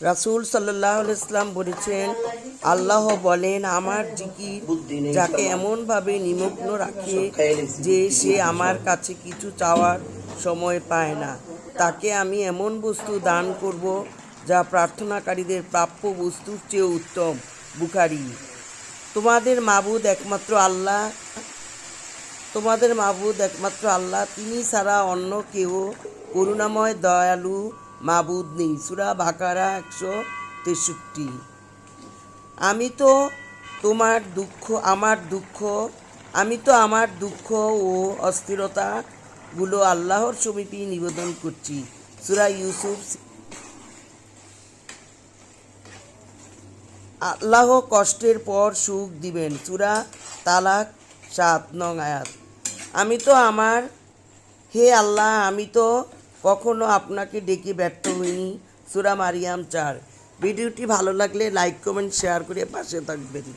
রাসূল সাল্লাল্লাহু আলাইহি সাল্লাম বলেছেন, আল্লাহ বলেন, আমার জিকির যাকে এমনভাবে নিমগ্ন রাখে যে সে আমার কাছে কিছু চাওয়ার সময় পায় না, তাকে আমি এমন বস্তু দান করব যা প্রার্থনাকারীদের প্রাপ্য বস্তুর চেয়ে উত্তম। বুখারী। তোমাদের মাবুদ একমাত্র আল্লাহ, তিনি ছাড়া অন্য কেউ করুণাময় দয়ালু মাবুদ নেই। সূরা বাকারা 163। আমি তো আমার দুঃখ ও অস্থিরতাগুলো আল্লাহর সমীপে নিবেদন করছি। সূরা ইউসুফ। আল্লাহ কষ্টের পর সুখ দিবেন। সূরা তালাক 7 আয়াত। হে আল্লাহ, আমি তো কখনো আপনাকে ডেকে ব্যর্থ হইনি। সূরা মারিয়াম 4। ভিডিওটি ভালো লাগলে লাইক, কমেন্ট, শেয়ার করে পাশে থাকবেন।